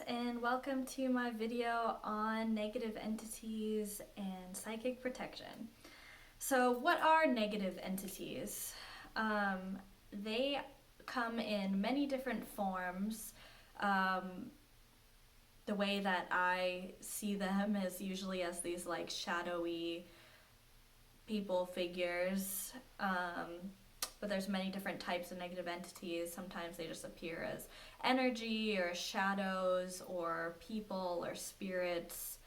and welcome to my video on negative entities and psychic protection. So what are negative entities? They come in many different forms. The way that I see them is usually as these like shadowy people figures. But there's many different types of negative entities. Sometimes they just appear as energy or shadows or people or spirits.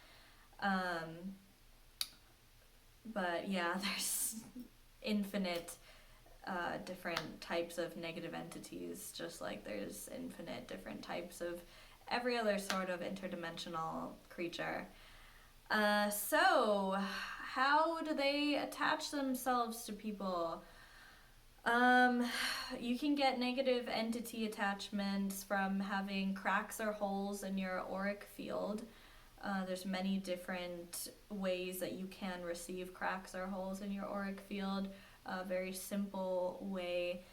But yeah, there's infinite different types of negative entities, just like there's infinite different types of every other sort of interdimensional creature. So, how do they attach themselves to people? You can get negative entity attachments from having cracks or holes in your auric field. There's many different ways that you can receive cracks or holes in your auric field. A very simple way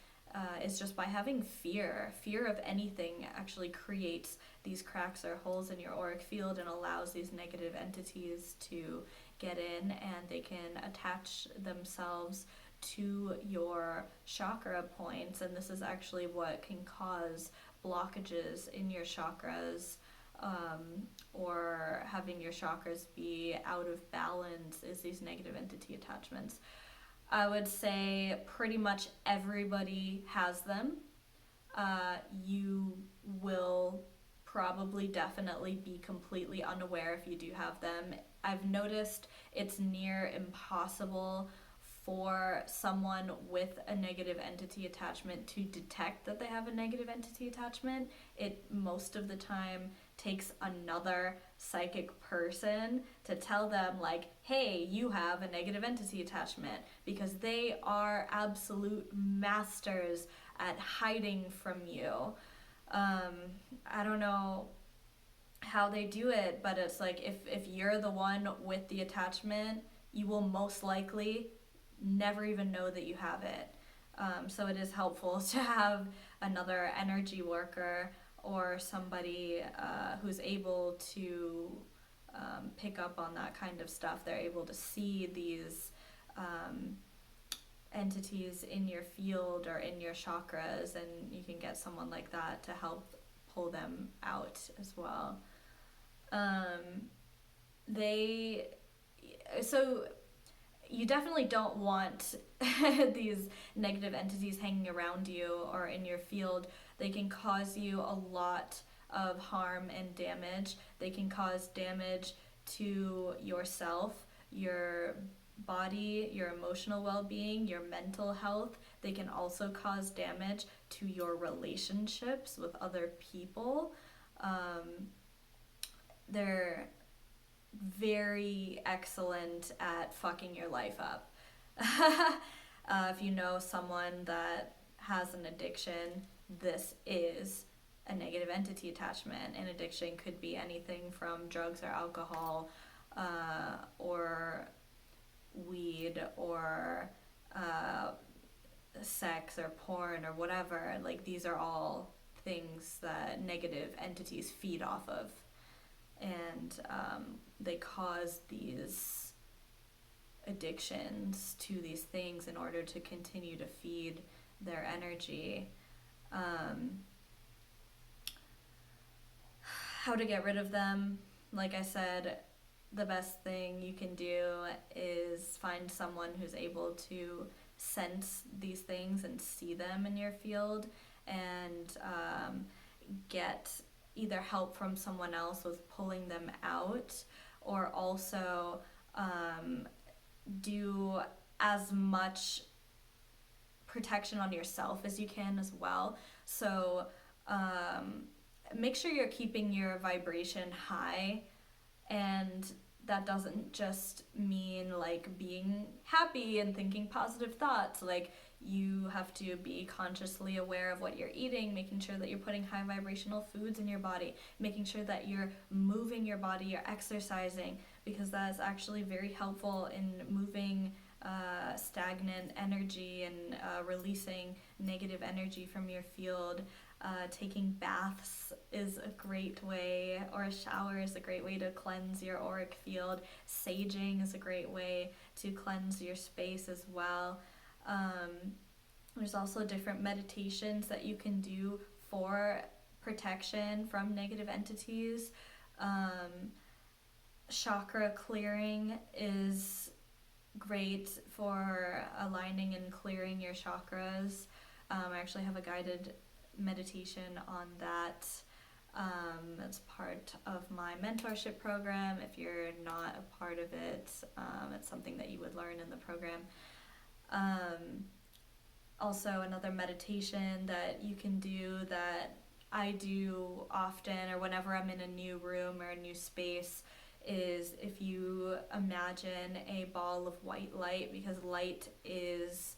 is just by having fear. Fear of anything actually creates these cracks or holes in your auric field and allows these negative entities to get in, and they can attach themselves to your chakra points, and this is actually what can cause blockages in your chakras, or having your chakras be out of balance is these negative entity attachments. I would say pretty much everybody has them. You will probably definitely be completely unaware if you do have them. I've noticed it's near impossible for someone with a negative entity attachment to detect that they have a negative entity attachment. It most of the time takes another psychic person to tell them, like, hey, you have a negative entity attachment, because they are absolute masters at hiding from you. I don't know how they do it, but it's like if you're the one with the attachment, you will most likely never even know that you have it. So it is helpful to have another energy worker or somebody who's able to pick up on that kind of stuff. They're able to see these entities in your field or in your chakras, and you can get someone like that to help pull them out as well. So you definitely don't want these negative entities hanging around you or in your field. They can cause you a lot of harm and damage. They can cause damage to yourself, your body, your emotional well-being, your mental health. They can also cause damage to your relationships with other people. They're very excellent at fucking your life up. If you know someone that has an addiction, this is a negative entity attachment. An addiction could be anything from drugs or alcohol, or weed, or sex or porn or whatever. Like, these are all things that negative entities feed off of, and they cause these addictions to these things in order to continue to feed their energy. How to get rid of them? Like I said, the best thing you can do is find someone who's able to sense these things and see them in your field, and get either help from someone else with pulling them out, or also do as much protection on yourself as you can as well. So make sure you're keeping your vibration high, and that doesn't just mean like being happy and thinking positive thoughts. Like, you have to be consciously aware of what you're eating, making sure that you're putting high vibrational foods in your body, making sure that you're moving your body, you're exercising, because that is actually very helpful in moving stagnant energy and releasing negative energy from your field. Taking baths is a great way, or a shower is a great way to cleanse your auric field. Saging is a great way to cleanse your space as well. There's also different meditations that you can do for protection from negative entities. Chakra clearing is great for aligning and clearing your chakras. I actually have a guided meditation on that. It's part of my mentorship program. If you're not a part of it, it's something that you would learn in the program. Also, another meditation that you can do that I do often, or whenever I'm in a new room or a new space, is if you imagine a ball of white light, because light is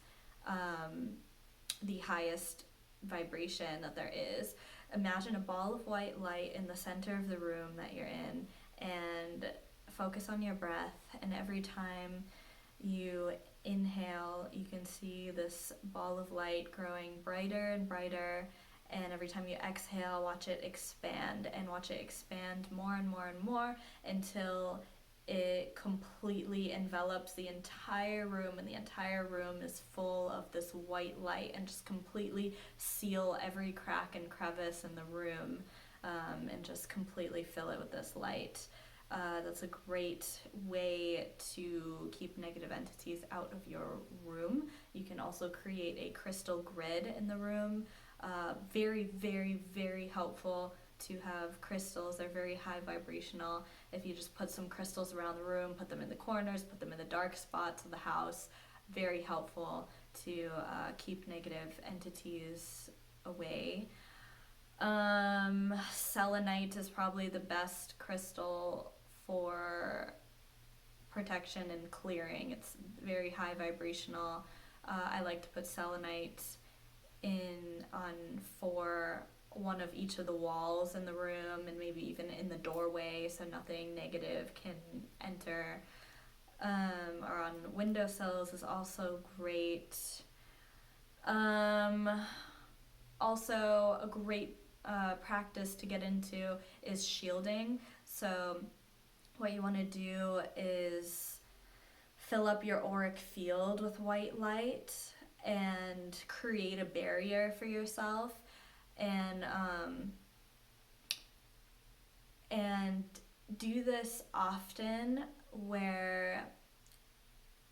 the highest vibration that there is. Imagine a ball of white light in the center of the room that you're in, and focus on your breath, and every time you inhale, you can see this ball of light growing brighter and brighter, and every time you exhale, watch it expand, and watch it expand more and more and more until it completely envelops the entire room, and the entire room is full of this white light, and just completely seal every crack and crevice in the room, and just completely fill it with this light. That's a great way to keep negative entities out of your room. You can also create a crystal grid in the room. Very, very, very helpful to have crystals. They're very high vibrational. If you just put some crystals around the room, put them in the corners, put them in the dark spots of the house, very helpful to keep negative entities away. Selenite is probably the best crystal for protection and clearing. It's very high vibrational. I like to put selenite on for one of each of the walls in the room, and maybe even in the doorway, so nothing negative can enter. Or on windowsills is also great. Also, a great practice to get into is shielding. So what you want to do is fill up your auric field with white light and create a barrier for yourself, and do this often, where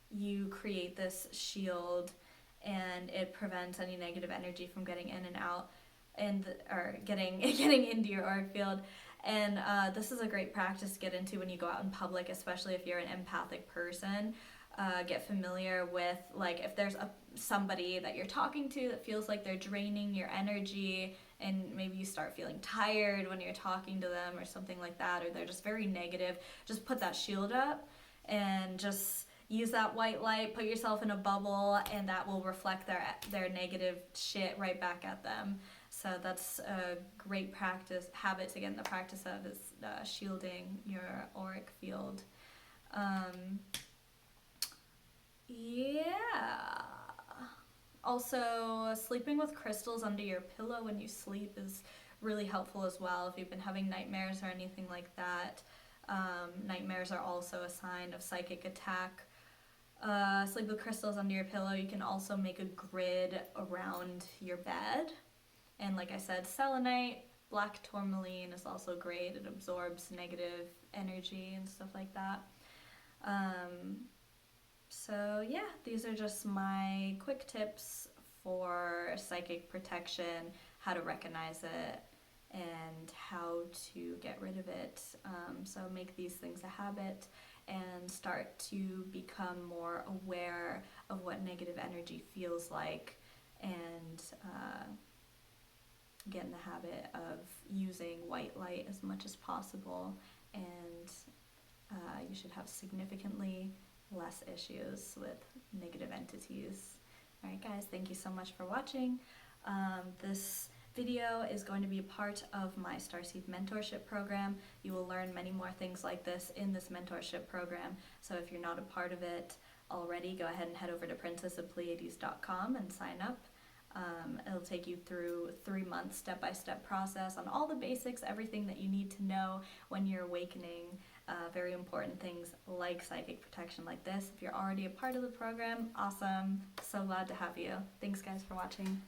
you create this shield and it prevents any negative energy from getting in and out, or getting into your auric field. And this is a great practice to get into when you go out in public, especially if you're an empathic person. Get familiar with, like, if there's somebody that you're talking to that feels like they're draining your energy, and maybe you start feeling tired when you're talking to them or something like that, or they're just very negative, just put that shield up and just use that white light, put yourself in a bubble, and that will reflect their negative shit right back at them. So that's a great habit to get in the practice of, is shielding your auric field. Yeah. Also, sleeping with crystals under your pillow when you sleep is really helpful as well. If you've been having nightmares or anything like that, nightmares are also a sign of psychic attack. Sleep with crystals under your pillow. You can also make a grid around your bed. And like I said, selenite, black tourmaline is also great. It absorbs negative energy and stuff like that. So yeah, these are just my quick tips for psychic protection, how to recognize it, and how to get rid of it. So make these things a habit and start to become more aware of what negative energy feels like, and get in the habit of using white light as much as possible, and you should have significantly less issues with negative entities. Alright guys, thank you so much for watching. This video is going to be a part of my Starseed mentorship program. You will learn many more things like this in this mentorship program, so if you're not a part of it already, go ahead and head over to princessofpleiades.com and sign up. It'll take you through 3 months step-by-step process on all the basics, everything that you need to know when you're awakening. Very important things like psychic protection like this. If you're already a part of the program, awesome. So glad to have you. Thanks guys for watching.